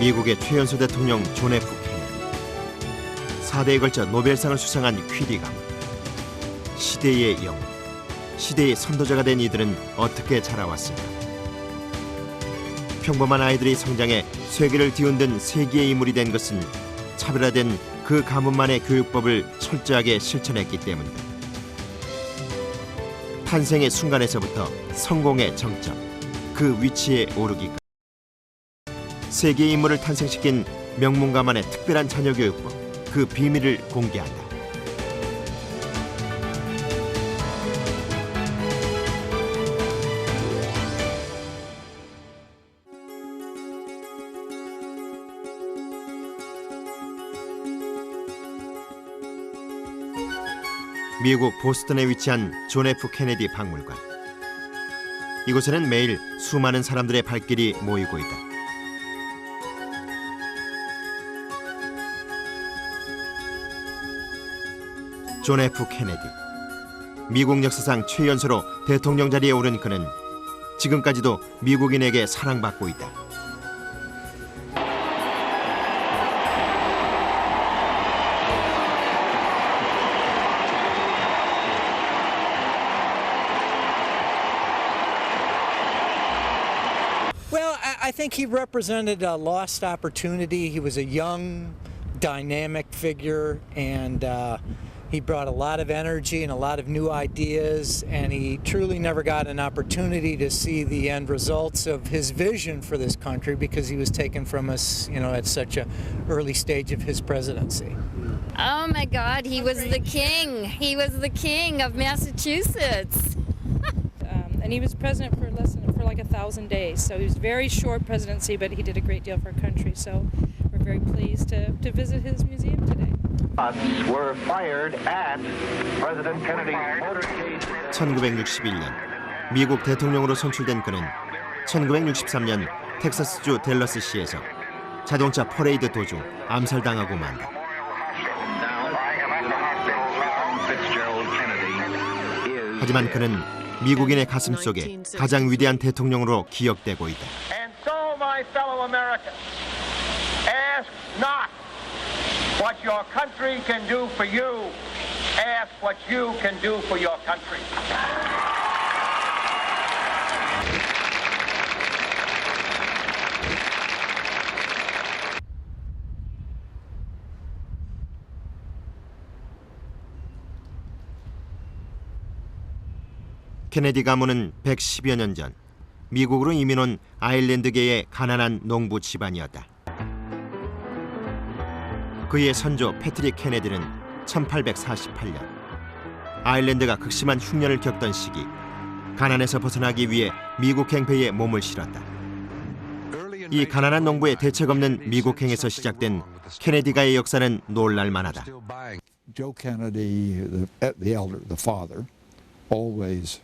미국의 최연소 대통령 존 F 케네디, 4대에 걸쳐 노벨상을 수상한 퀴리 가문. 시대의 영웅, 시대의 선도자가 된 이들은 어떻게 자라왔을까? 평범한 아이들이 성장해 쇠기를 뒤흔든 세기의 인물이 된 것은 차별화된 그 가문만의 교육법을 철저하게 실천했기 때문이다. 탄생의 순간에서부터 성공의 정점, 그 위치에 오르기까지 세계의 인물을 탄생시킨 명문가만의 특별한 자녀교육법, 그 비밀을 공개한다. 미국 보스턴에 위치한 존 F 케네디 박물관. 이곳에는 매일 수많은 사람들의 발길이 모이고 있다. 존 F 케네디. 미국 역사상 최연소로 대통령 자리에 오른 그는 지금까지도 미국인에게 사랑받고 있다. Well, I think he represented a lost opportunity. He was a young, dynamic figure, and he brought a lot of energy and a lot of new ideas, and he truly never got an opportunity to see the end results of his vision for this country because he was taken from us, at such an early stage of his presidency. Oh my God, he was the king. He was the king of Massachusetts. And he was president for like 1,000 days. So he was very short presidency, but he did a great deal for our country. So we're very pleased to visit his museum today. Were fired at President Kennedy's motorcade. 1961년 미국 대통령으로 선출된 그는 1963년 텍사스주 댈러스시에서 자동차 퍼레이드 도중 암살당하고 만다. 하지만 그는 미국인의 가슴 속에 가장 위대한 대통령으로 기억되고 있다. And so, my fellow Americans, ask not what your country can do for you. Ask what you can do for your country. 케네디 가문은 110여 년 전 미국으로 이민 온 아일랜드계의 가난한 농부 집안이었다. 그의 선조 패트릭 케네디는 1848년 아일랜드가 극심한 흉년을 겪던 시기 가난에서 벗어나기 위해 미국 행패에 몸을 실었다. 이 가난한 농부의 대책 없는 미국행에서 시작된 케네디가의 역사는 놀랄만하다. Joe Kennedy, the elder, the father, always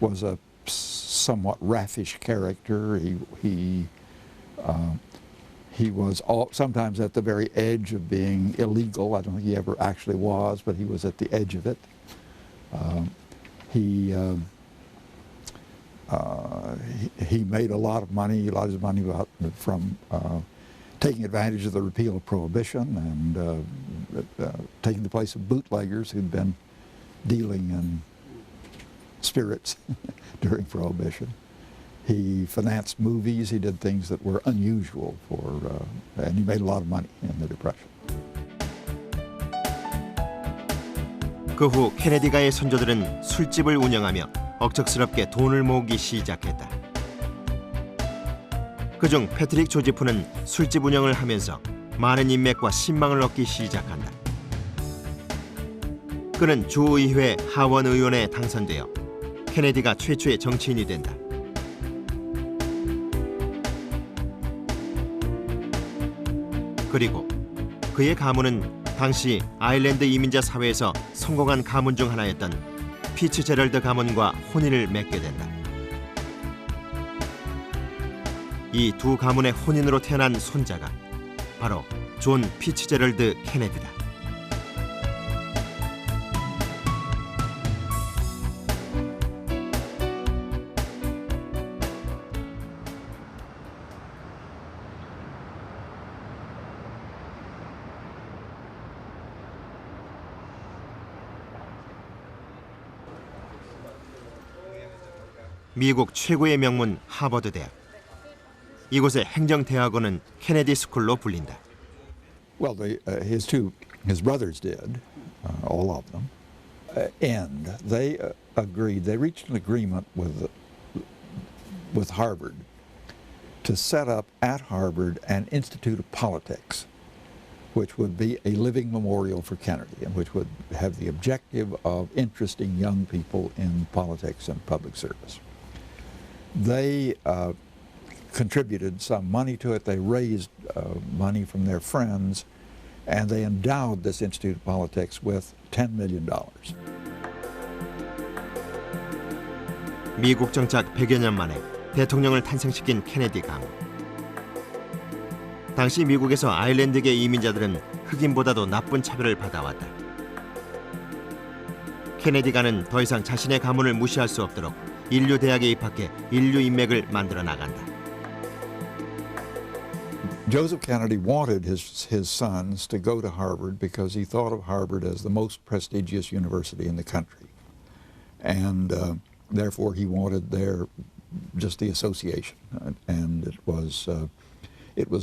was a somewhat raffish character. He was sometimes at the very edge of being illegal. I don't think he ever actually was, but he was at the edge of it. He made a lot of money from taking advantage of the repeal of Prohibition and taking the place of bootleggers who'd been dealing in spirits during Prohibition. He financed movies. He did things that were unusual and he made a lot of money in the Depression. 그 후 케네디가의 선조들은 술집을 운영하며 억척스럽게 돈을 모으기 시작했다. 그중 패트릭 조지프는 술집 운영을 하면서 많은 인맥과 신망을 얻기 시작한다. 그는 주의회 하원 의원에 당선되어 케네디가 최초의 정치인이 된다. 그리고 그의 가문은 당시 아일랜드 이민자 사회에서 성공한 가문 중 하나였던 피츠제럴드 가문과 혼인을 맺게 된다. 이 두 가문의 혼인으로 태어난 손자가 바로 존 피츠제럴드 케네디다. 미국 최고의 명문 하버드 대학. 이곳의 행정대학원은 케네디 스쿨로 불린다. Well, his brothers did, all of them, and they agreed. They reached an agreement with Harvard to set up at Harvard an Institute of Politics, which would be a living memorial for Kennedy, and which would have the objective of interesting young people in politics and public service. They contributed some money to it. They raised money from their friends, and they endowed this Institute of Politics with $10 million. 미국 정착 100여 년 만에 대통령을 탄생시킨 케네디 가문. 당시 미국에서 아일랜드계 이민자들은 흑인보다도 나쁜 차별을 받아왔다. 케네디가는 더 이상 자신의 가문을 무시할 수 없도록 인류 대학에 입학해 인류 인맥을 만들어 나간다. Joseph Kennedy wanted his sons to go to Harvard because he thought of Harvard as the most prestigious university in the country. And therefore he wanted just the association. And it was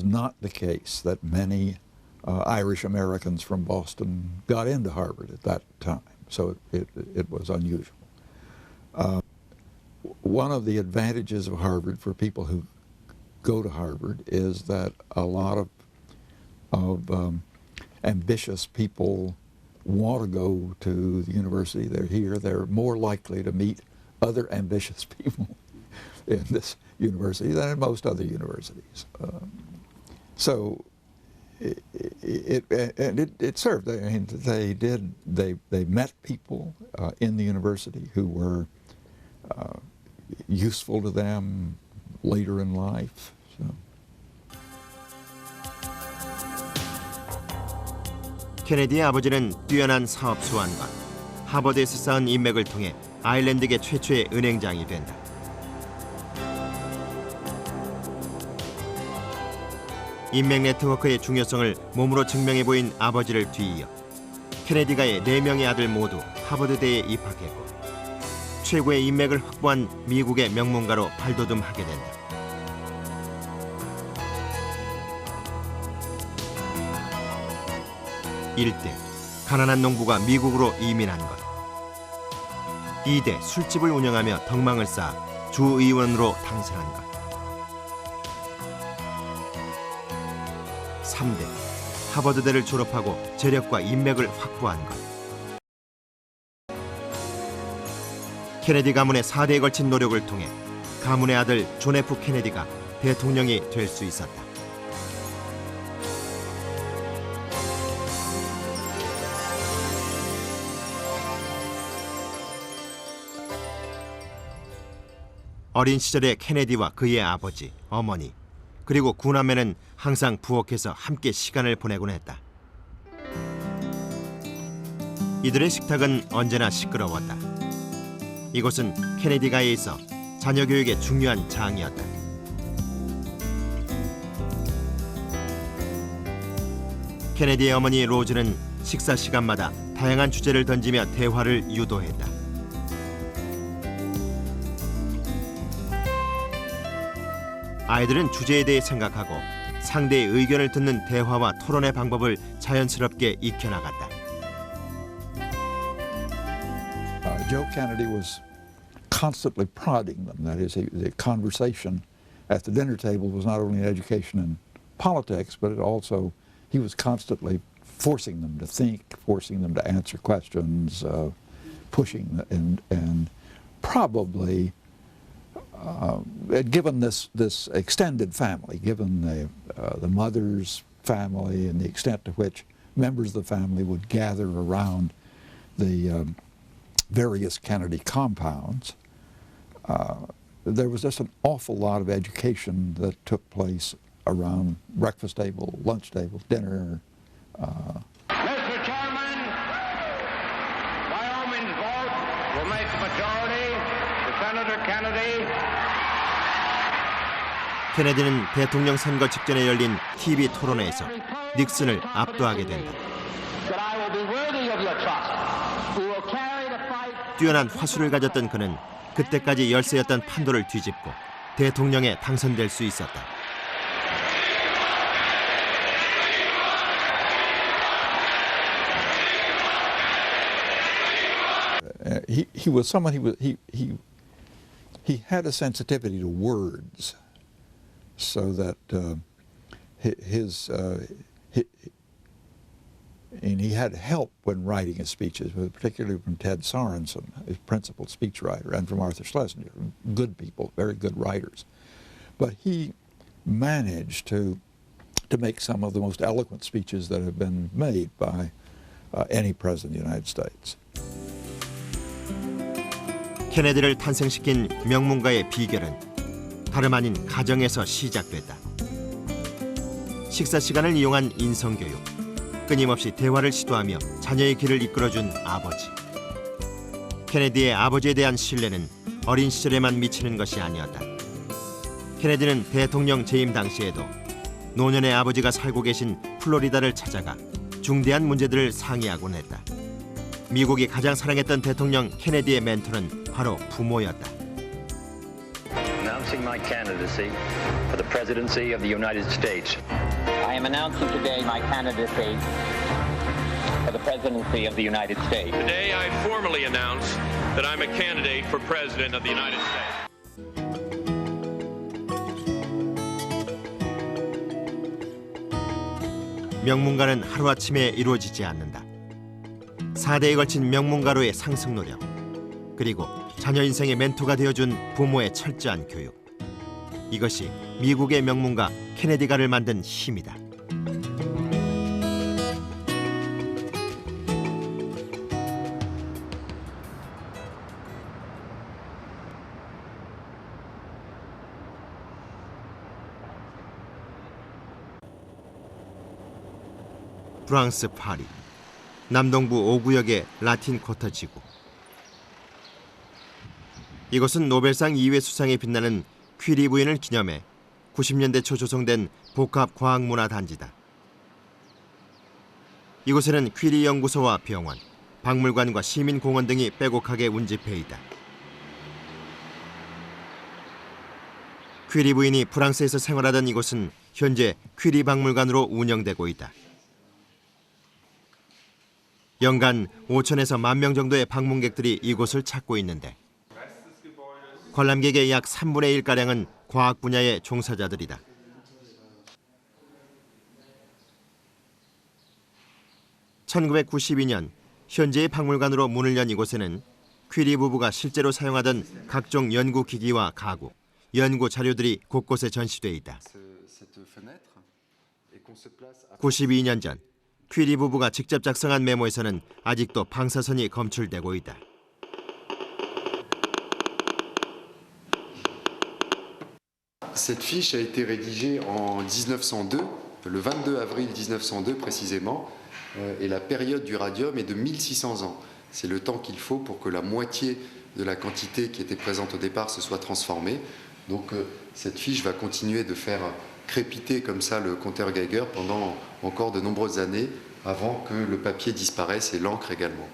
not the case that many Irish Americans from Boston got into Harvard at that time. So it was unusual. One of the advantages of Harvard for people who go to Harvard is that a lot of ambitious people want to go to the university. They're here. They're more likely to meet other ambitious people in this university than in most other universities. So it served. I mean, they met people in the university who were useful to them later in life. So. 케네디의 아버지는 뛰어난 사업 수완과 하버드에서 쌓은 인맥을 통해 아일랜드계 최초의 은행장이 된다. 인맥 네트워크의 중요성을 몸으로 증명해 보인 아버지를 뒤이어 케네디가의 4명의 아들 모두 하버드대에 입학했고 최고의 인맥을 확보한 미국의 명문가로 발돋움하게 된다. 일대 가난한 농부가 미국으로 이민한 것. 2대 술집을 운영하며 덕망을 쌓아 주의원으로 당선한 것. 3대 하버드대를 졸업하고 재력과 인맥을 확보한 것. 케네디 가문의 4대에 걸친 노력을 통해 가문의 아들 존 F. 케네디가 대통령이 될 수 있었다. 어린 시절의 케네디와 그의 아버지, 어머니, 그리고 구남매는 항상 부엌에서 함께 시간을 보내곤 했다. 이들의 식탁은 언제나 시끄러웠다. 이곳은 케네디가에 있어 자녀 교육의 중요한 장이었다. 케네디의 어머니 로즈는 식사 시간마다 다양한 주제를 던지며 대화를 유도했다. 아이들은 주제에 대해 생각하고 상대의 의견을 듣는 대화와 토론의 방법을 자연스럽게 익혀나갔다. Joe Kennedy was constantly prodding them. That is, the conversation at the dinner table was not only an education in politics, but he was constantly forcing them to think, forcing them to answer questions, pushing, and probably given this extended family, given the mother's family and the extent to which members of the family would gather around the various Kennedy compounds, there was just an awful lot of education that took place around breakfast table, lunch table, dinner. Mr. Chairman, Wyoming's vote will make the majority to Senator Kennedy. 케네디는 대통령 선거 직전에 열린 TV 토론회에서 닉슨을 압도하게 된다. That I will be worthy of your trust. We will carry the fight. 뛰어난 화술을 가졌던 그는 그때까지 열세였던 판도를 뒤집고 대통령에 당선될 수 있었다. He was someone he had a sensitivity to words, so that and he had help when writing his speeches, particularly from Ted Sorensen, his principal speechwriter, and from Arthur Schlesinger, good people, very good writers. But he managed to make some of the most eloquent speeches that have been made by any president of the United States. 케네디를 탄생시킨 명문가의 비결은 다름 아닌 가정에서 시작됐다. 식사 시간을 이용한 인성교육, 끊임없이 대화를 시도하며 자녀의 길을 이끌어준 아버지. 케네디의 아버지에 대한 신뢰는 어린 시절에만 미치는 것이 아니었다. 케네디는 대통령 재임 당시에도 노년의 아버지가 살고 계신 플로리다를 찾아가 중대한 문제들을 상의하곤 했다. 미국이 가장 사랑했던 대통령 케네디의 멘토는 바로 부모였다. Announcing my candidacy for the presidency of the United States. I am announcing today my candidacy for the presidency of the United States. Today I formally announce that I'm a candidate for president of the United States. 명문가는 하루아침에 이루어지지 않는다. 4대에 걸친 명문가로의 상승 노력, 그리고 자녀 인생의 멘토가 되어준 부모의 철저한 교육. 이것이 미국의 명문가 케네디가를 만든 힘이다. 프랑스 파리 남동부 5구역의 라틴 쿼터 지구. 이곳은 노벨상 2회 수상에 빛나는 퀴리 부인을 기념해 90년대 초 조성된 복합과학문화단지다. 이곳에는 퀴리 연구소와 병원, 박물관과 시민공원 등이 빼곡하게 운집해 있다. 퀴리 부인이 프랑스에서 생활하던 이곳은 현재 퀴리 박물관으로 운영되고 있다. 연간 5천에서 1만 명 정도의 방문객들이 이곳을 찾고 있는데 관람객의 약 3분의 1가량은 과학 분야의 종사자들이다. (1992년) 현재의 박물관으로 문을 연 이곳에는 퀴리 부부가 실제로 사용하던 각종 연구기기와 가구, 연구 자료들이 곳곳에 전시돼 있다. 92년 전 퀴리 부부가 직접 작성한 메모에서는 아직도 방사선이 검출되고 있다. Cette fiche a été rédigée en 1902, le 22 avril 1902 précisément, et la période du radium est de 1600 ans. C'est le temps qu'il faut pour que la moitié de la quantité qui était présente au départ se soit transformée. Donc cette fiche va continuer de faire crépiter comme ça le compteur Geiger pendant encore de nombreuses années avant que le papier disparaisse et l'encre également.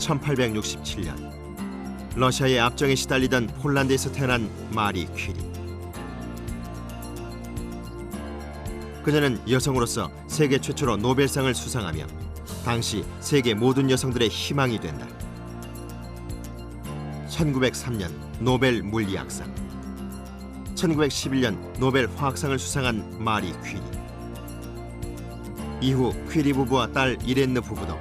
(1867년) 러시아의 압정에 시달리던 폴란드에서 태어난 마리 퀴리. 그녀는 여성으로서 세계 최초로 노벨상을 수상하며 당시 세계 모든 여성들의 희망이 된다. 1903년 노벨 물리학상, 1911년 노벨 화학상을 수상한 마리 퀴리. 이후 퀴리 부부와 딸 이렌느 부부도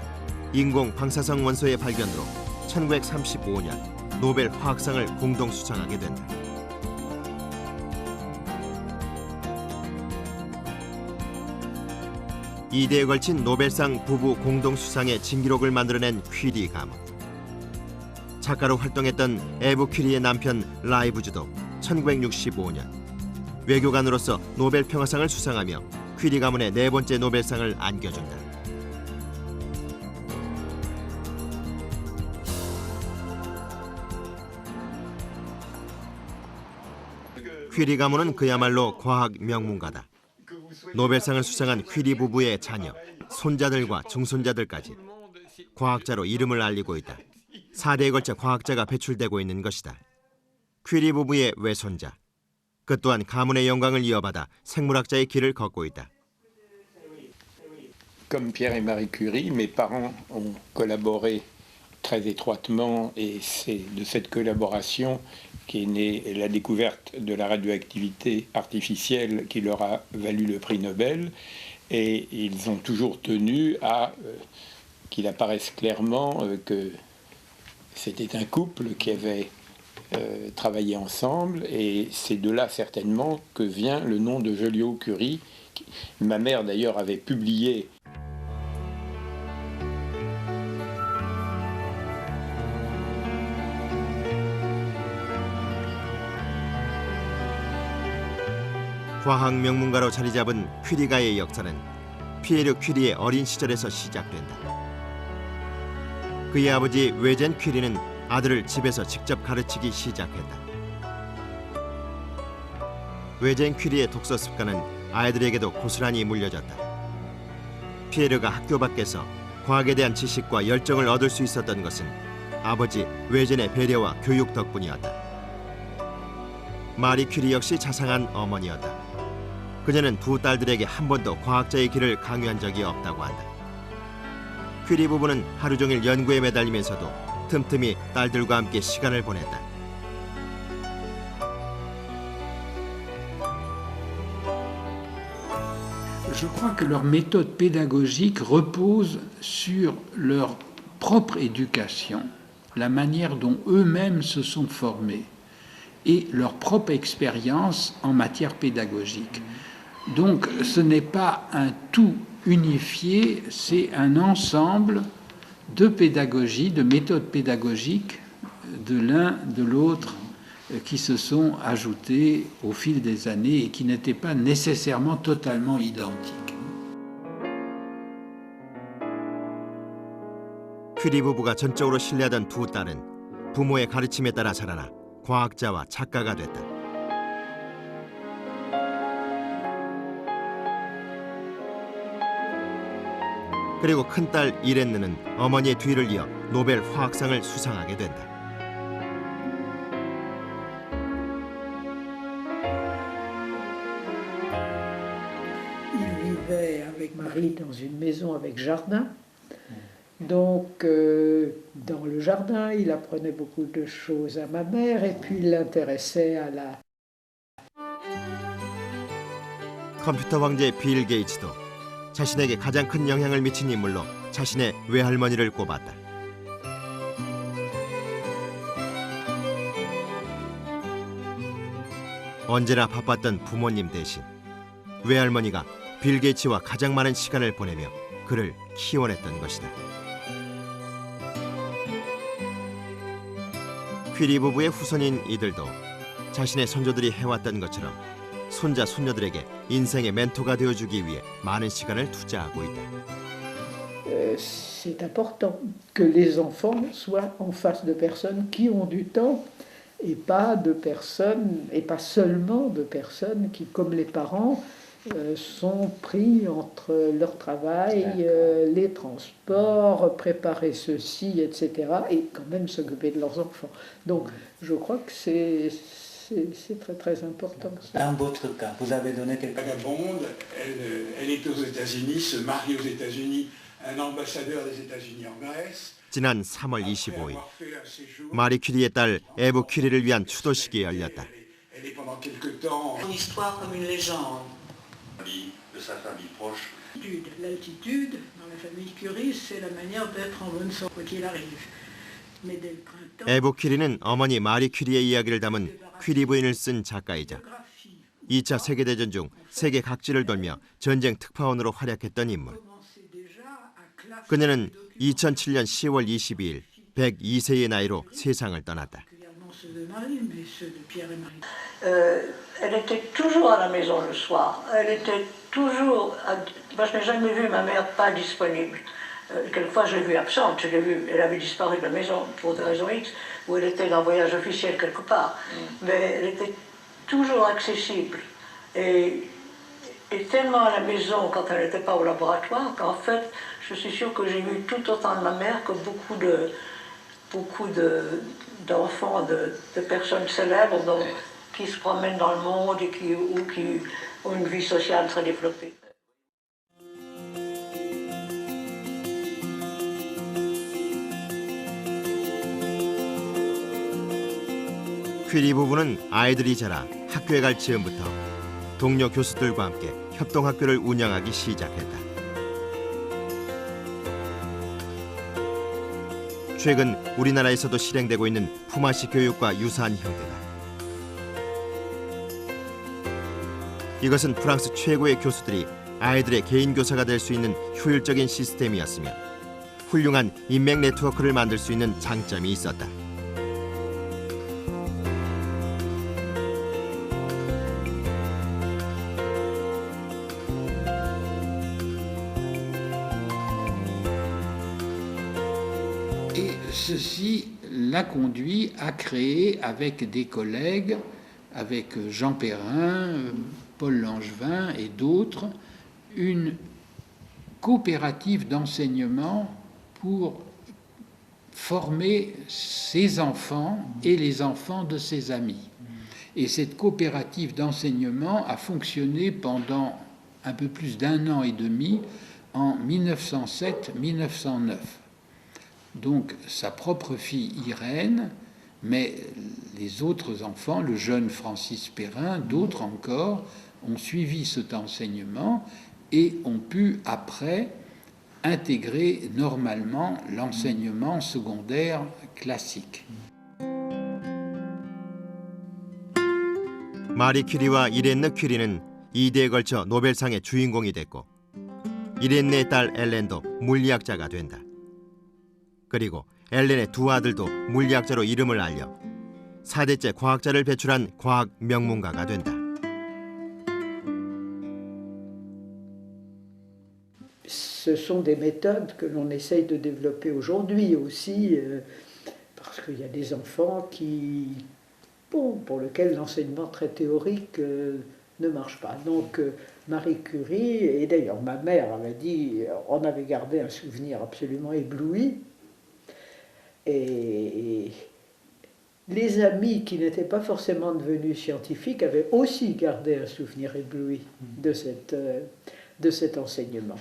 인공 방사성 원소의 발견으로 1935년 노벨 화학상을 공동 수상하게 된다. (2대에) 걸친 노벨상 부부 공동 수상의 진기록을 만들어낸 퀴리 가문. 작가로 활동했던 에브 퀴리의 남편 라이브즈도 1965년 외교관으로서 노벨 평화상을 수상하며 퀴리 가문의 4번째 노벨상을 안겨준다. 퀴리 가문은 그야말로 과학 명문가다. 노벨상을 수상한 퀴리 부부의 자녀, 손자들과 증손자들까지 과학자로 이름을 알리고 있다. 4대에 걸쳐 과학자가 배출되고 있는 것이다. 퀴리 부부의 외손자, 그 또한 가문의 영광을 이어받아 생물학자의 길을 걷고 있다. Comme Pierre et Marie Curie, mes parents ont collaboré très étroitement et c'est de cette collaboration qu'est née la découverte de la radioactivité artificielle qui leur a valu le prix Nobel. Et ils ont toujours tenu à qu'il apparaisse clairement que c'était un couple qui avait travaillé ensemble et c'est de là certainement que vient le nom de Joliot-Curie. Ma mère d'ailleurs avait publié 과학 명문가로 자리 잡은 퀴리가의 역사는 피에르 퀴리의 어린 시절에서 시작된다. 그의 아버지 외젠 퀴리는 아들을 집에서 직접 가르치기 시작했다. 외젠 퀴리의 독서 습관은 아이들에게도 고스란히 물려졌다. 피에르가 학교 밖에서 과학에 대한 지식과 열정을 얻을 수 있었던 것은 아버지 외젠의 배려와 교육 덕분이었다. 마리 퀴리 역시 자상한 어머니였다. 그녀는 두 딸들에게 한 번도 과학자의 길을 강요한 적이 없다고 한다. 퀴리 부부는 하루 종일 연구에 매달리면서도 틈틈이 딸들과 함께 시간을 보냈다. Je crois que leur méthode pédagogique repose sur leur propre éducation, la manière dont eux-mêmes se sont formés et leur propre expérience en matière pédagogique. Donc ce n'est pas un tout unifié, c'est un ensemble de pédagogie, de méthodes pédagogiques de l'un, de l'autre, qui se sont ajoutées au fil des années et qui n'étaient pas nécessairement totalement identiques. 퀴리 부부가 전적으로 신뢰하던 두 딸은 부모의 가르침에 따라 자라나 과학자와 작가가 됐다. 그리고 큰딸 이렌느는 어머니의 뒤를 이어 노벨 화학상을 수상하게 된다. Il vivait avec Marie dans une maison avec jardin. Donc, dans le jardin, il apprenait beaucoup de choses à ma mère et puis il l'intéressait à la... 컴퓨터 황제 빌 게이츠도 자신에게 가장 큰 영향을 미친 인물로 자신의 외할머니를 꼽았다. 언제나 바빴던 부모님 대신 외할머니가 빌 게이츠와 가장 많은 시간을 보내며 그를 키워냈던 것이다. 퀴리 부부의 후손인 이들도 자신의 손조들이 해왔던 것처럼 손자, 손녀들에게 인생의 멘토가 되어주기 위해 많은 시간을 투자하고 있다. C'est important que les enfants soient en face de personnes qui ont du temps et pas de personnes, et pas seulement de personnes qui, comme les parents, sont pris entre leur travail, les transports, préparer ceci, etc., et quand même s'occuper de leurs enfants. Donc, je crois que c'est très très important. Dans votre cas, vous avez donné quelque chose. Vagabonde, elle est aux États-Unis, se marie aux États-Unis, un ambassadeur des États-Unis en Grèce. 지난 3월 25일, 마리 퀴리의 딸 에브 퀴리를 위한 추도식이 열렸다. Elle est pendant quelque temps. Une histoire comme une légende. De sa famille proche. L'altitude dans la famille Curie, c'est la manière d'être en bonne santé quoi qu'il arrive. Mais dès le printemps. 에브 퀴리는 어머니 마리 퀴리의 이야기를 담은 퀴리 부인을 쓴 작가이자 2차 세계대전 중 세계 각지를 돌며 전쟁 특파원으로 활약했던 인물. 그녀는 2007년 10월 22일 102세의 나이로 세상을 떠났다. Elle était toujours à la maison le soir. Elle était toujours... Moi, je n'ai jamais vu ma mère pas disponible. Quelquefois, je l'ai vue absente. Je l'ai vue, elle avait disparu de la maison pour des raisons X, ou elle était dans un voyage officiel quelque part. Mais elle était toujours accessible et tellement à la maison quand elle n'était pas au laboratoire qu'en fait, je suis sûre que j'ai vu tout autant de ma mère que beaucoup d'enfants, de personnes célèbres qui se promènent dans le monde et qui ont une vie sociale très développée. 퀴리 부부는 아이들이 자라 학교에 갈 즈음부터 동료 교수들과 함께 협동학교를 운영하기 시작했다. 최근 우리나라에서도 실행되고 있는 품앗이 교육과 유사한 형태다. 이것은 프랑스 최고의 교수들이 아이들의 개인 교사가 될 수 있는 효율적인 시스템이었으며 훌륭한 인맥 네트워크를 만들 수 있는 장점이 있었다. Et ceci l'a conduit à créer avec des collègues, avec Jean Perrin, Paul Langevin et d'autres, une coopérative d'enseignement pour former ses enfants et les enfants de ses amis. Et cette coopérative d'enseignement a fonctionné pendant un peu plus d'1 an et demi, en 1907-1909. Donc sa propre fille Irène, mais les autres enfants, le jeune Francis Perrin, d'autres encore, ont suivi cet enseignement et ont pu après intégrer normalement l'enseignement secondaire classique. 마리 퀴리와 이렌느 퀴리는 2대에 걸쳐 노벨상의 주인공이 됐고 이렌느의 딸 엘렌도 물리학자가 된다. 그리고 엘렌의 두 아들도 물리학자로 이름을 알려 4대째 과학자를 배출한 과학 명문가가 된다. Ce sont des méthodes que l'on essaye de développer aujourd'hui aussi, parce qu'il y a des enfants pour lesquels l'enseignement très théorique ne marche pas. Donc Marie Curie, et d'ailleurs ma mère avait dit, on avait gardé un souvenir absolument ébloui. Et les amis qui n'étaient pas forcément devenus scientifiques avaient aussi gardé un souvenir ébloui de cet enseignement.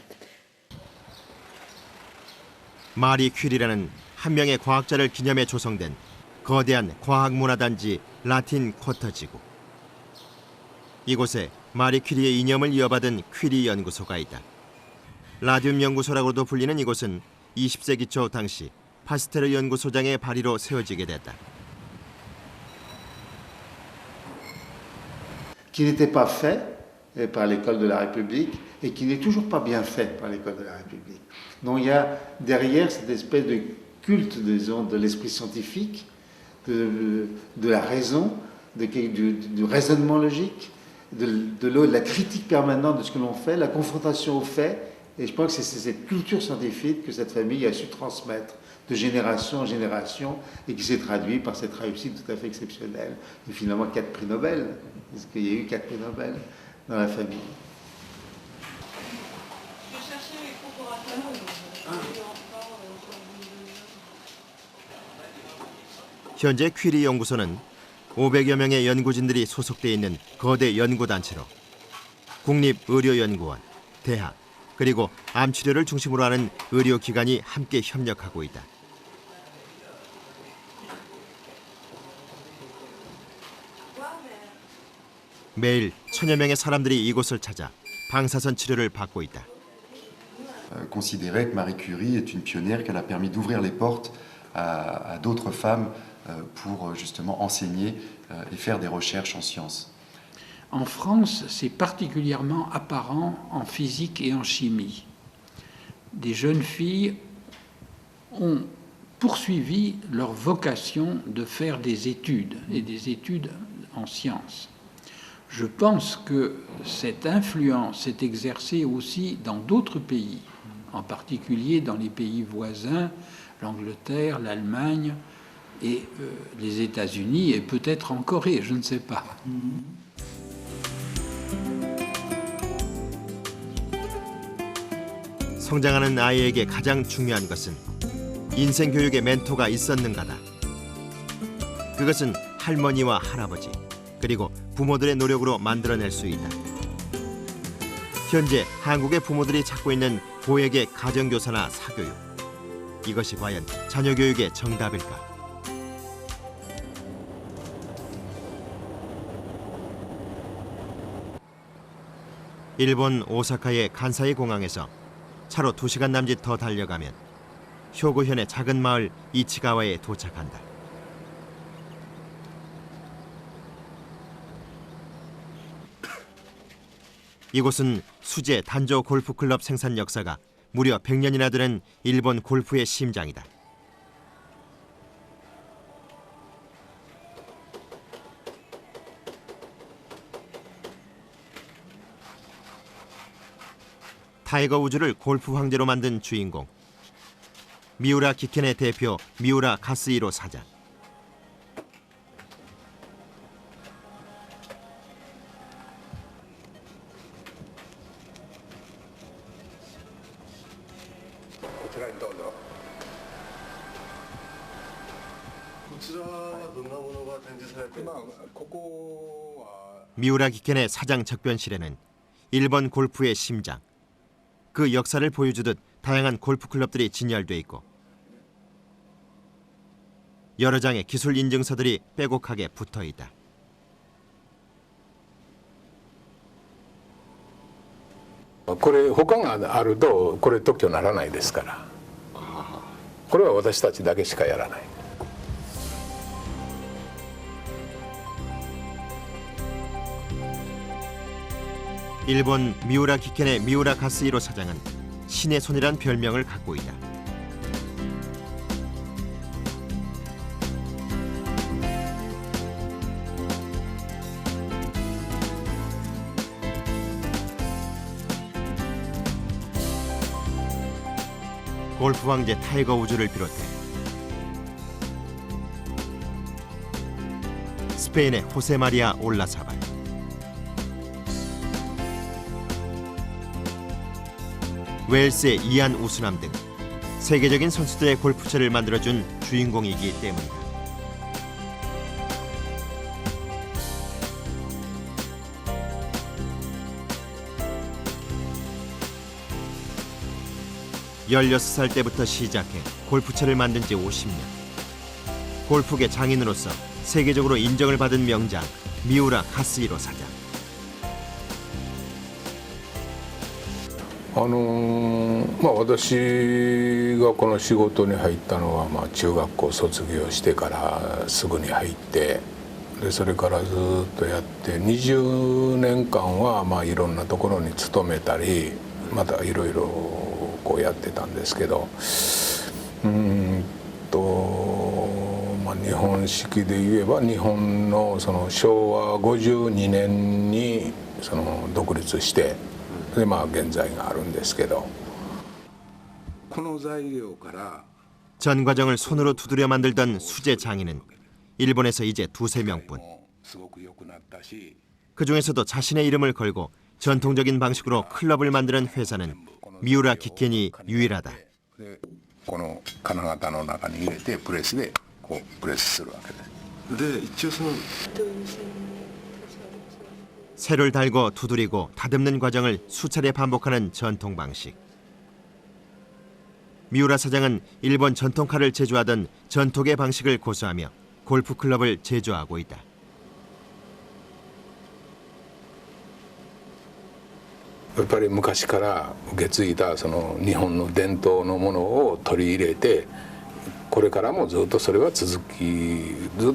마리 퀴리라는 한 명의 과학자를 기념해 조성된 거대한 과학문화단지 라틴 쿼터지구. 이곳에 마리 퀴리의 이념을 이어받은 퀴리 연구소가 있다. 라듐 연구소라고도 불리는 이곳은 20세기 초 당시 파스테르 연구소장의 발의로 세워지게 됐다. Qui n'était pas fait par l'école de la République et qui n'est toujours pas bien fait par l'école de la République. Donc il y a derrière cette espèce de culte, disons, de l'esprit scientifique, de la raison, du raisonnement logique, de la critique permanente de ce que l'on fait, la confrontation aux faits. Et je pense que c'est cette culture scientifique que cette famille a su transmettre de génération en génération et qui s'est traduit par cette réussite tout à fait exceptionnelle. Et finalement 4 prix Nobel, parce qu'il y a eu 4 prix Nobel dans la famille. 현재 퀴리 연구소는 500여 명의 연구진들이 소속돼 있는 거대 연구단체로 국립의료연구원, 대학, 그리고 암치료를 중심으로 하는 의료기관이 함께 협력하고 있다. 매일 1000여 명의 사람들이 이곳을 찾아 방사선 치료를 받고 있다. Considérer que Marie Curie est une pionnière, qu'elle a permis d'ouvrir les portes à d'autres femmes pour justement enseigner et faire des recherches en sciences. En France, c'est particulièrement apparent en physique et en chimie. Des jeunes filles ont poursuivi leur vocation de faire des études, et des études en sciences. Je pense que cette influence s'est exercée aussi dans d'autres pays, en particulier dans les pays voisins, l'Angleterre, l'Allemagne et les États-Unis et peut-être en Corée, je ne sais pas. 성장하는 아이에게 가장 중요한 것은 인생 교육의 멘토가 있었는가다. 그것은 할머니와 할아버지 그리고 부모들의 노력으로 만들어낼 수 있다. 현재 한국의 부모들이 찾고 있는 고액의 가정교사나 사교육, 이것이 과연 자녀 교육의 정답일까? 일본 오사카의 간사이 공항에서 차로 2시간 남짓 더 달려가면 효고현의 작은 마을 이치가와에 도착한다. 이곳은 수제 단조 골프클럽 생산 역사가 무려 100년이나 되는 일본 골프의 심장이다. 타이거 우즈를 골프 황제로 만든 주인공, 미우라 기켄의 대표 미우라 가스히로 사장. 미우라 기켄의 사장 적변실에는 일본 골프의 심장, 그 역사를 보여주듯 다양한 골프 클럽들이 진열돼 있고 여러 장의 기술 인증서들이 빼곡하게 붙어 있다.これ他があるとこれ特許ならないですから、これは私たちだけしかやらない。 일본 미우라 기켄의 미우라 가스히로 사장은 신의 손이란 별명을 갖고 있다. 골프 황제 타이거 우즈를 비롯해 스페인의 호세 마리아 올라사발, 웨일스의 이안 우스남 등 세계적인 선수들의 골프채를 만들어준 주인공이기 때문이다. (16) 살 때부터 시작해 골프채를 만든 지 50년. 골프계 장인으로서 세계적으로 인정을 받은 명장 미우라 가스히로 사장.私がこの仕事に入ったのは、中学校卒業してからすぐに入って、でそれからずっとやって20年間はいろんなところに勤めたりまたいろいろこうやってたんですけど、日本式で言えば日本のその昭和52年にその独立して。 現在があるんですけど、전 과정을 손으로 두드려 만들던 수제 장인은 일본에서 이제 2~3명뿐. 그 중에서도 자신의 이름을 걸고 전통적인 방식으로 클럽을 만드는 회사는 미우라 기켄이 유일하다. 쇠를 달고 두드리고 다듬는 과정을 수차례 반복하는 전통 방식. 미우라 사장은 일본 전통칼을 제조하던 전통의 방식을 고수하며 골프 클럽을 제조하고 있다.やっぱり昔から受け継いだその日本の伝統のものを取り入れて、これからもずっとそれはずっ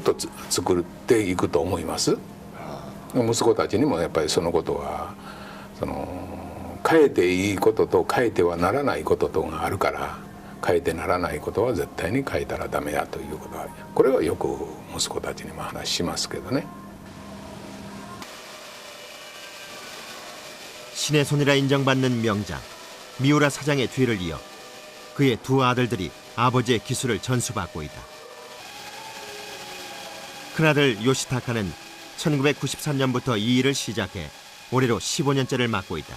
と作っていくと思います。 息子たちにもやっぱりそのことは変えていいことと変えてはならないこととがあるから、変えてならないことは絶対に変えたらダメだということは、これはよく息子たちにも話しますけどね。 신의 손이라 인정받는 명장 미우라 사장의 뒤를 이어 그의 두 아들들이 아버지의 기술을 전수받고 있다. 큰아들 요시타카는 1993년부터 이 일을 시작해 올해로 15년째를 맡고 있다.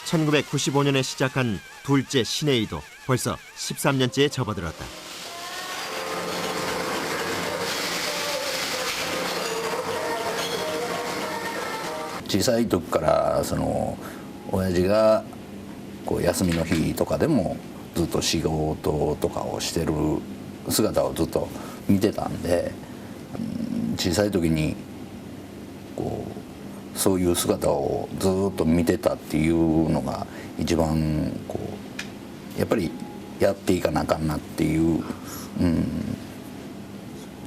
(1995년에) 시작한 둘째 시네이도 벌써 13년째에 접어들었다.小さい時から親父がこう休みの日とかでもずっと仕事とかをしてる姿をずっと見てたんで、小さい時にこうそういう姿をずっと見てたっていうのが一番こうやっぱりやっていかなあかんなっていう、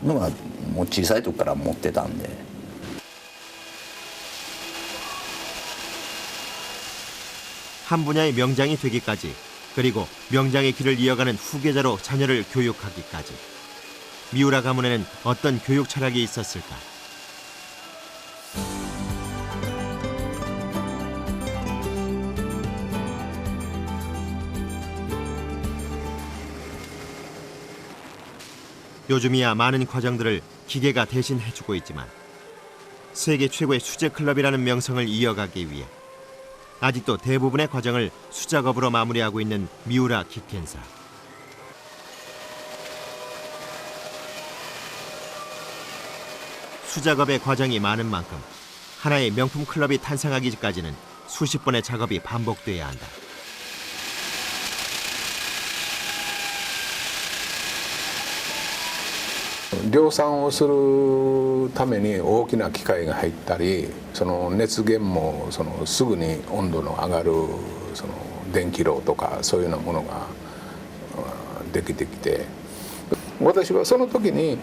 のがもう小さい時から持ってたんで。 한 분야의 명장이 되기까지, 그리고 명장의 길을 이어가는 후계자로 자녀를 교육하기까지 미우라 가문에는 어떤 교육 철학이 있었을까? 요즘이야 많은 과정들을 기계가 대신 해주고 있지만 세계 최고의 수제 클럽이라는 명성을 이어가기 위해 아직도 대부분의 과정을 수작업으로 마무리하고 있는 미우라 기켄사. 수작업의 과정이 많은 만큼 하나의 명품 클럽이 탄생하기까지는 수십 번의 작업이 반복돼야 한다.量産をするために大きな機械が入ったり、その熱源もすぐに温度の上がる電気炉とかそういうようなものができてきて、私はその時に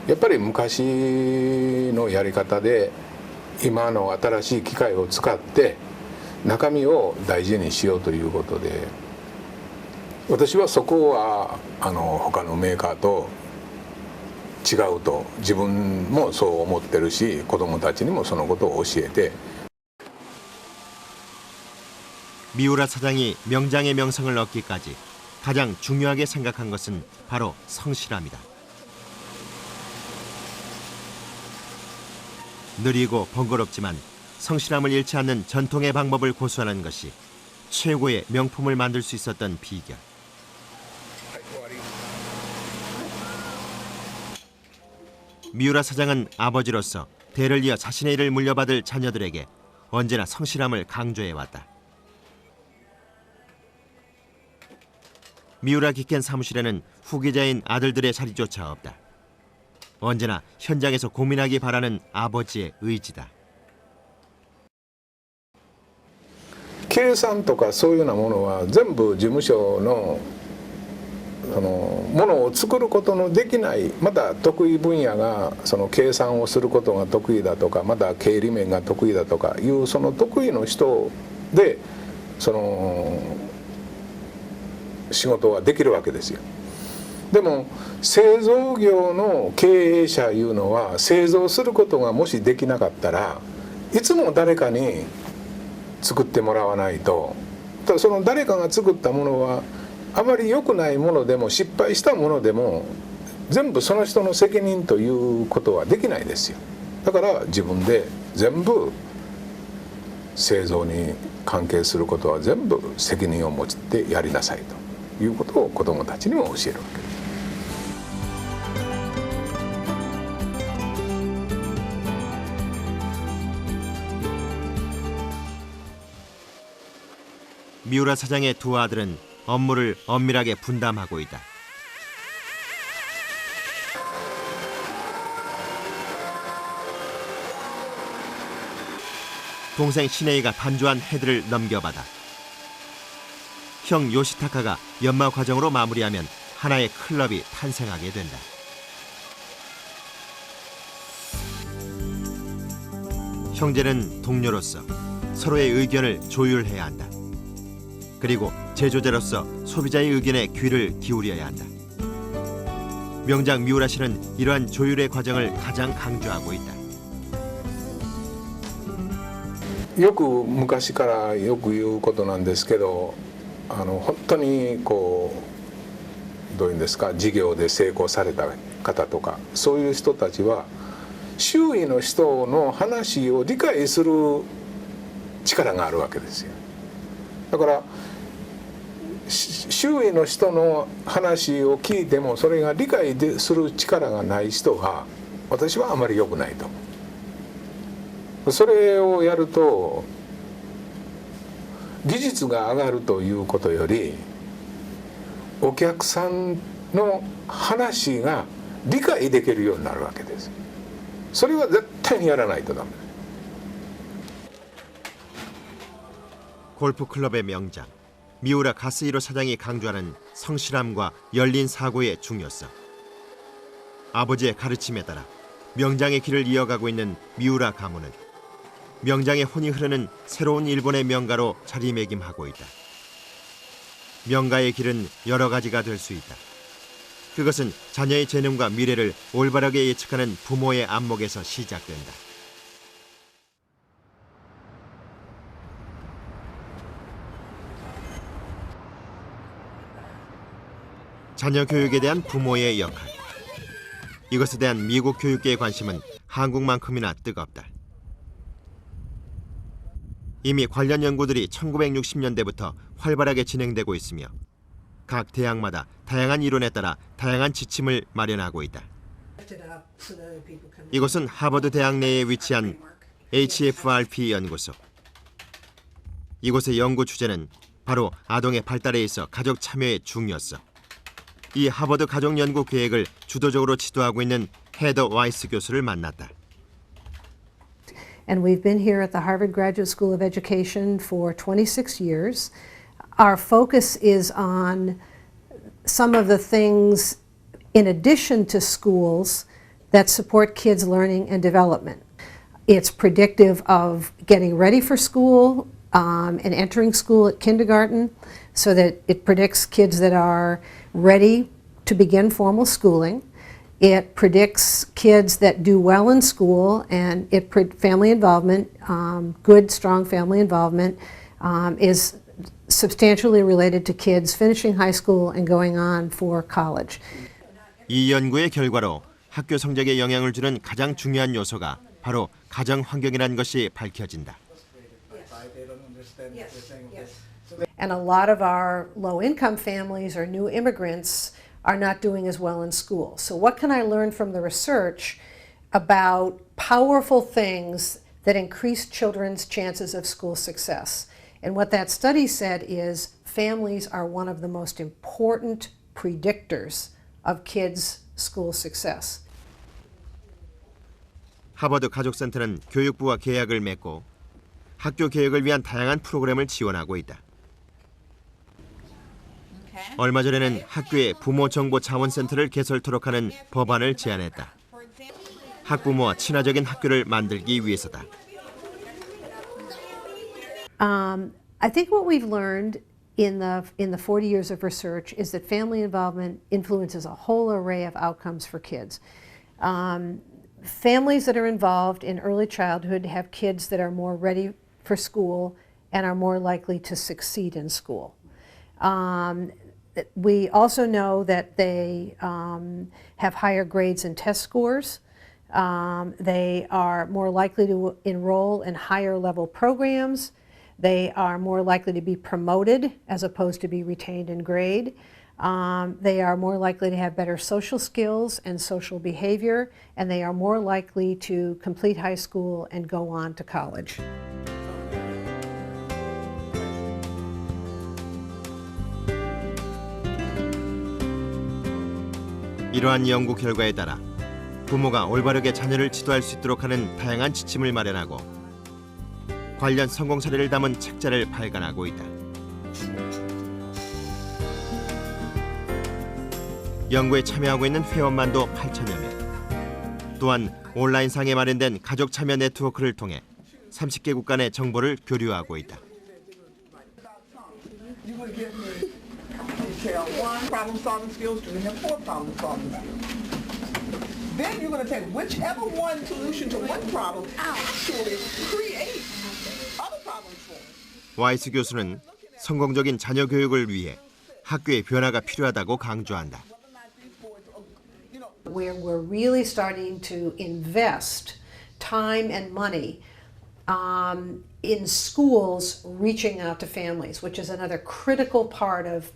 やっぱり昔のやり方で今の新しい機械を使って中身を大事にしようということで、私はそこは他のメーカーと違うと自分もそう思ってるし、子供たちにもそのことを教えて。 미우라 사장이 명장의 명성을 얻기까지 가장 중요하게 생각한 것은 바로 성실함이다. 느리고 번거롭지만 성실함을 잃지 않는 전통의 방법을 고수하는 것이 최고의 명품을 만들 수 있었던 비결. 미우라 사장은 아버지로서 대를 이어 자신의 일을 물려받을 자녀들에게 언제나 성실함을 강조해왔다. 미우라 기켄 사무실에는 후계자인 아들들의 자리조차 없다. 언제나 현장에서 고민하기 바라는 아버지의 의지다. 計算とかそういうようなものは全部事務所のものを作ることのできない、また得意分野が計算をすることが得意だとか、また経理面が得意だとかいうその得意の人で仕事はできるわけですよ。でも製造業の経営者いうのは製造することがもしできなかったらいつも誰かに作ってもらわないと、その誰かが作ったものはあまり良くないものでも失敗したものでも全部その人の責任ということはできないですよ。だから自分で全部製造に関係することは全部責任を持ってやりなさいということを子どもたちにも教えるわけです。 미우라 사장의 두 아들은 업무를 엄밀하게 분담하고 있다. 동생 시네이가 단조한 헤드를 넘겨받아 형 요시타카가 연마 과정으로 마무리하면 하나의 클럽이 탄생하게 된다. 형제는 동료로서 서로의 의견을 조율해야 한다. 그리고 제조자로서 소비자의 의견에 귀를 기울여야 한다. 명장 미우라 씨는 이러한 조율의 과정을 가장 강조하고 있다. よく昔からよく言うことなんですけど、本当にこうどういうんですか、事業で成功された方とかそういう人たちは周囲の人の話を理解する力があるわけですよ。だから周囲の人の話を聞いてもそれが理解する力がない人が私はあまり良くないと思う。それをやると技術が上がるということよりお客さんの話が理解できるようになるわけです。それは絶対にやらないとダメ。 골프클럽의 명장 미우라 가스히로 사장이 강조하는 성실함과 열린 사고의 중요성. 아버지의 가르침에 따라 명장의 길을 이어가고 있는 미우라 가문은 명장의 혼이 흐르는 새로운 일본의 명가로 자리매김하고 있다. 명가의 길은 여러 가지가 될 수 있다. 그것은 자녀의 재능과 미래를 올바르게 예측하는 부모의 안목에서 시작된다. 자녀 교육에 대한 부모의 역할. 이것에 대한 미국 교육계의 관심은 한국만큼이나 뜨겁다. 이미 관련 연구들이 1960년대부터 활발하게 진행되고 있으며 각 대학마다 다양한 이론에 따라 다양한 지침을 마련하고 있다. 이곳은 하버드 대학 내에 위치한 HFRP 연구소. 이곳의 연구 주제는 바로 아동의 발달에 있어 가족 참여의 중요성. 이 하버드 가족 연구 계획을 주도적으로 지도하고 있는 헤더 와이스 교수를 만났다. And we've been here at the Harvard Graduate School of Education for 26 years. Our focus is on some of the things in addition to schools that support kids' learning and development. It's predictive of getting ready for school and entering school at kindergarten, so that it predicts kids that are ready to begin formal schooling. It predicts kids that do well in school, and family involvement, good, strong family involvement, is substantially related to kids finishing high school and going on for college. 이 연구의 결과로 학교 성적에 영향을 주는 가장 중요한 요소가 바로 가정 환경이라는 것이 밝혀진다. And a lot of our low-income families or new immigrants are not doing as well in school. So what can I learn from the research about powerful things that increase children's chances of school success? And what that study said is families are one of the most important predictors of kids' school success. 하버드 가족센터는 교육부와 계약을 맺고 학교 개혁을 위한 다양한 프로그램을 지원하고 있다. 얼마 전에는 학교에 부모 정보 자원센터를 개설토록 하는 법안을 제안했다. 학부모와 친화적인 학교를 만들기 위해서다. I think what we've learned in the 40 years of research is that family involvement influences a whole array of outcomes for kids. Families that are involved in early childhood have kids that are more ready for school and are more likely to succeed in school. We also know that they have higher grades and test scores. They are more likely to enroll in higher level programs. They are more likely to be promoted as opposed to be retained in grade. They are more likely to have better social skills and social behavior, and they are more likely to complete high school and go on to college. 이러한 연구 결과에 따라 부모가 올바르게 자녀를 지도할 수 있도록 하는 다양한 지침을 마련하고 관련 성공 사례를 담은 책자를 발간하고 있다. 연구에 참여하고 있는 회원만도 8천여 명. 또한 온라인상에 마련된 가족 참여 네트워크를 통해 30개국 간의 정보를 교류하고 있다. One problem-solving skills, do we have 4 problem-solving skills? Then you're going to take whichever one solution to one problem actually create other problems for. 와이스 교수는 성공적인 자녀 교육을 위해 학교의 변화가 필요하다고 강조한다. Where we're really starting to invest time and money in schools reaching out to families, which is another critical part of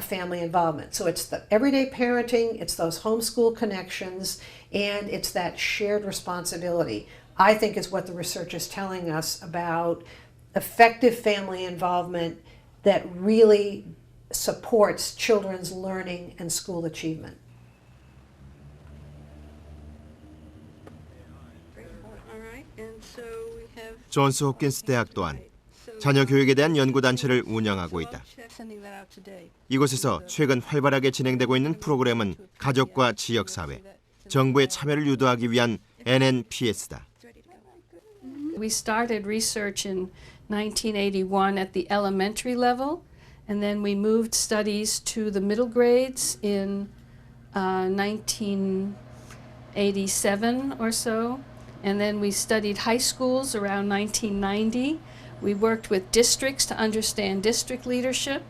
family involvement. So it's the everyday parenting, it's those homeschool connections, and it's that shared responsibility, I think, is what the research is telling us about effective family involvement that really supports children's learning and school achievement. 존스 홉킨스 대학 또한 자녀 교육에 대한 연구단체를 운영하고 있다. 이곳에서 최근 활발하게 진행되고 있는 프로그램은 가족과 지역사회, 정부의 참여를 유도하기 위한 NNPS다. We started research in 1981 at the elementary level, and then we moved studies to the middle grades in 1987 or so. And then we studied high schools around 1990. We worked with districts to understand district leadership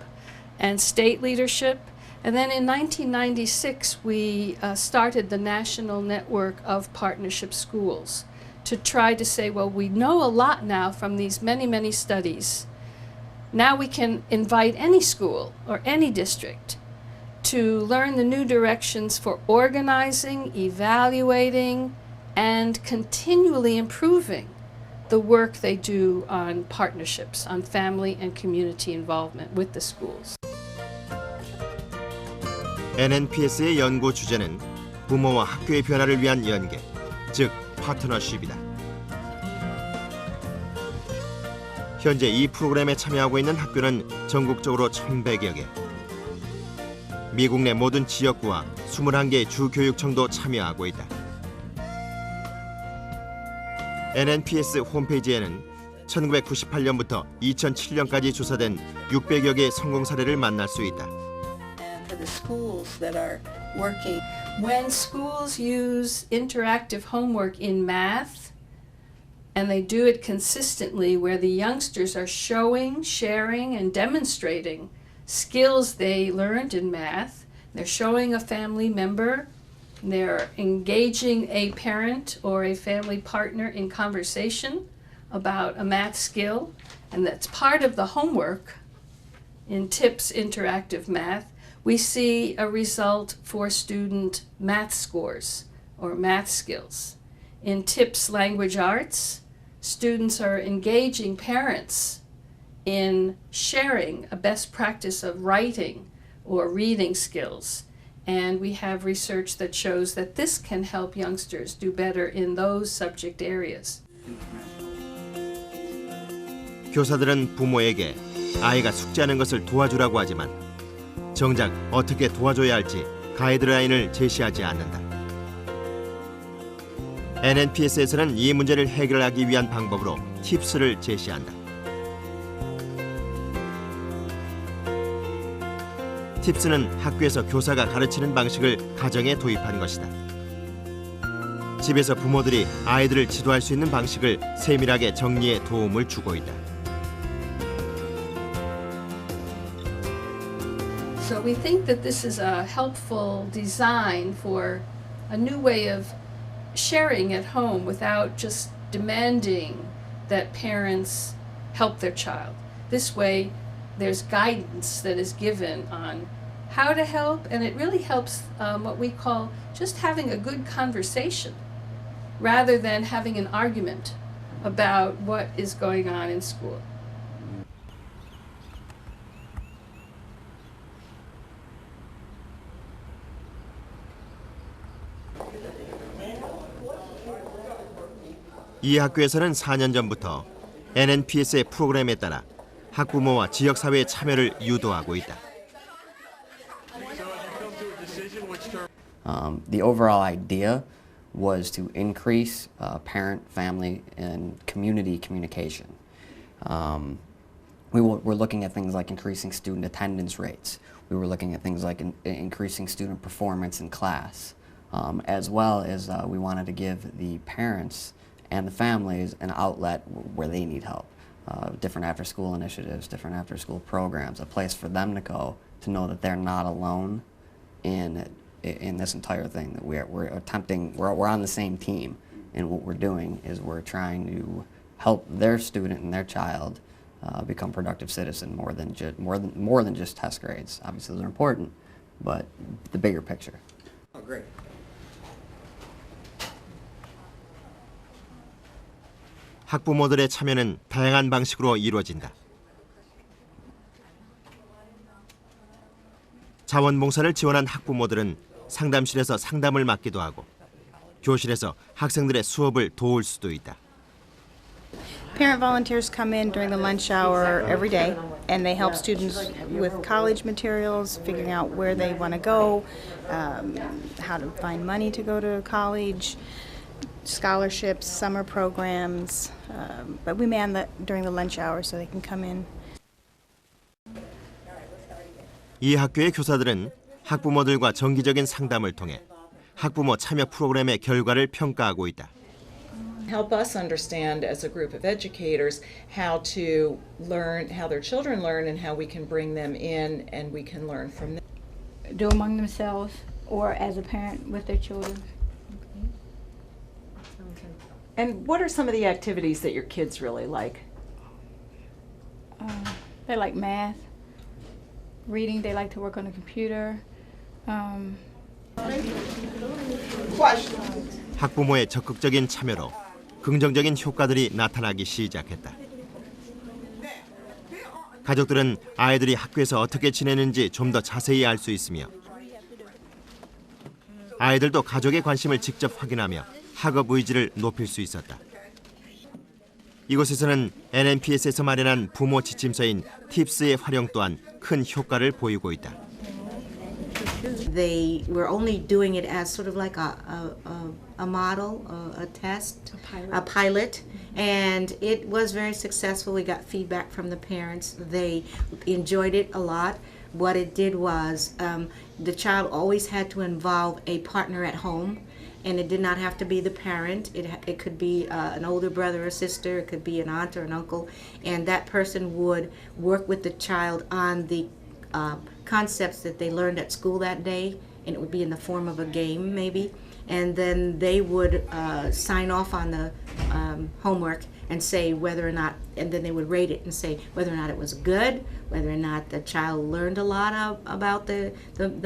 and state leadership. And then in 1996, we started the National Network of Partnership Schools to try to say, well, we know a lot now from these many, many studies. Now we can invite any school or any district to learn the new directions for organizing, evaluating, and continually improving the work they do on partnerships, on family and community involvement with the schools. NNPS의 연구 주제는 부모와 학교의 변화를 위한 연계, 즉 파트너십이다. 현재 이 프로그램에 참여하고 있는 학교는 전국적으로 1,100여 개. 미국 내 모든 지역구와 21개의 주교육청도 참여하고 있다. NNPS 홈페이지에는 1998년부터 2007년까지 조사된 600여 개의 성공 사례를 만날 수 있다. The schools that are working. When schools use interactive homework in math, and they do it consistently where the youngsters are showing, sharing, and demonstrating skills they learned in math, they're showing a family member, they're engaging a parent or a family partner in conversation about a math skill, and that's part of the homework in TIPS Interactive Math. We see a result for student math scores or math skills. In TIPS Language Arts, students are engaging parents in sharing a best practice of writing or reading skills. And we have research that shows that this can help youngsters do better in those subject areas. 교사들은 부모에게 아이가 숙제하는 것을 도와주라고 하지만 정작 어떻게 도와줘야 할지 가이드라인을 제시하지 않는다. NNPS에서는 이 문제를 해결하기 위한 방법으로 팁스를 제시한다. 팁스는 학교에서 교사가 가르치는 방식을 가정에 도입한 것이다. 집에서 부모들이 아이들을 지도할 수 있는 방식을 세밀하게 정리해 도움을 주고 있다. So we think that this is a helpful design for a new way of sharing at home without just demanding that parents help their child. This way, there's guidance that is given on how to help, and it really helps what we call just having a good conversation rather than having an argument about what is going on in school. 이 학교에서는 4년 전부터 NNPS의 프로그램에 따라 학부모와 지역사회의 참여를 유도하고 있다. The overall idea was to increase parent, family, and community communication. We were looking at things like increasing student attendance rates. We were looking at things like increasing student performance in class, as well as we wanted to give the parents and the families an outlet where they need help. different after-school initiatives, different after-school programs, a place for them to go to know that they're not alone in this entire thing, that we're on the same team, and what we're doing is we're trying to help their student and their child become productive citizen more than just test grades. Obviously those are important, but the bigger picture. Oh, great. 학부모들의 참여는 다양한 방식으로 이루어진다. 자원봉사를 지원한 학부모들은 상담실에서 상담을 맡기도 하고 교실에서 학생들의 수업을 도울 수도 있다. Parent volunteers come in during the lunch hour every day, and they help students with college materials, figuring out where they want to go, how to find money to go to college, scholarships, summer programs, but we man during the lunch hour so they can come in. 이 학교의 교사들은 학부모들과 정기적인 상담을 통해 학부모 참여 프로그램의 결과를 평가하고 있다. Help us understand as a group of educators how to learn, how their children learn, and how we can bring them in and we can learn from them. Do among themselves or as a parent with their children. And what are some of the activities that your kids really like? They like math, reading, they like to work on the computer. 학부모의 적극적인 참여로 긍정적인 효과들이 나타나기 시작했다. 가족들은 아이들이 학교에서 어떻게 지내는지 좀 더 자세히 알 수 있으며 아이들도 가족의 관심을 직접 확인하며 학업 의지를 높일 수 있었다. 이곳에서는 NNPS에서 마련한 부모 지침서인 팁스의 활용 또한 큰 효과를 보이고 있다. They were only doing it as sort of like a model, a test, a pilot, and it was very successful. We got feedback from the parents. They enjoyed it a lot. What it did was the child always had to involve a partner at home, and it did not have to be the parent. It could be an older brother or sister. It could be an aunt or an uncle, and that person would work with the child on the concepts that they learned at school that day, and it would be in the form of a game maybe, and then they would sign off on the homework and say whether or not, and then they would rate it and say whether or not it was good, whether or not the child learned a lot about the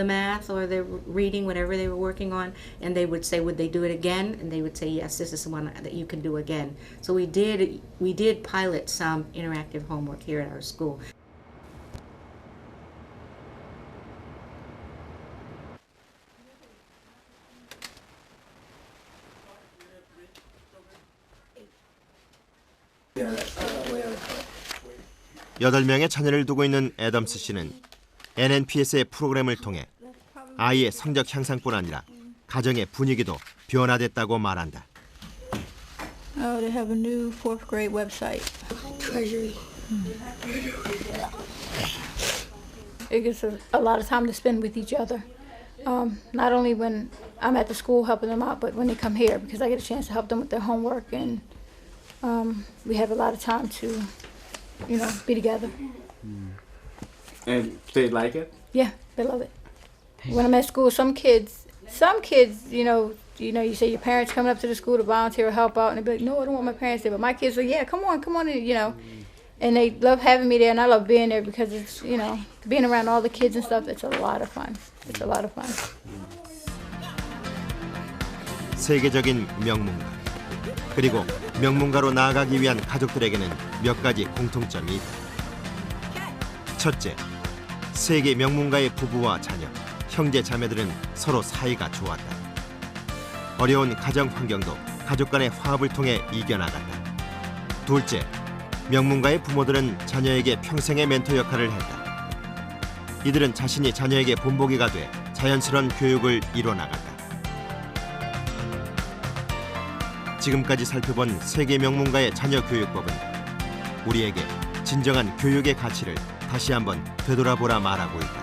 math or the reading, whatever they were working on, and they would say would they do it again, and they would say yes, this is the one that you can do again. So we did pilot some interactive homework here at our school. 여덟 명의 자녀를 두고 있는 애덤스 씨는 NNPS의 프로그램을 통해 아이의 성적 향상뿐 아니라 가정의 분위기도 변화됐다고 말한다. Oh, they have a new fourth grade website. Treasury. It gives us a lot of time to spend with each other. Not only when I'm at the school helping them out, but when they come here, because I get a chance to help them with their homework, and we have a lot of time to, be together. And they like it? Yeah, they love it. When I'm at school, some kids, you say your parents coming up to the school to volunteer or help out, and they be like, no, I don't want my parents there. But my kids are, yeah, come on, and, and they love having me there, and I love being there because it's, being around all the kids and stuff, it's a lot of fun. It's a lot of fun. 세계적인 명문가, 그리고 명문가로 나아가기 위한 가족들에게는 몇 가지 공통점이 있다. 첫째, 세계 명문가의 부부와 자녀, 형제 자매들은 서로 사이가 좋았다. 어려운 가정 환경도 가족 간의 화합을 통해 이겨나갔다. 둘째, 명문가의 부모들은 자녀에게 평생의 멘토 역할을 했다. 이들은 자신이 자녀에게 본보기가 돼 자연스러운 교육을 이뤄나갔다. 지금까지 살펴본 세계 명문가의 자녀 교육법은 우리에게 진정한 교육의 가치를 다시 한번 되돌아보라 말하고 있다.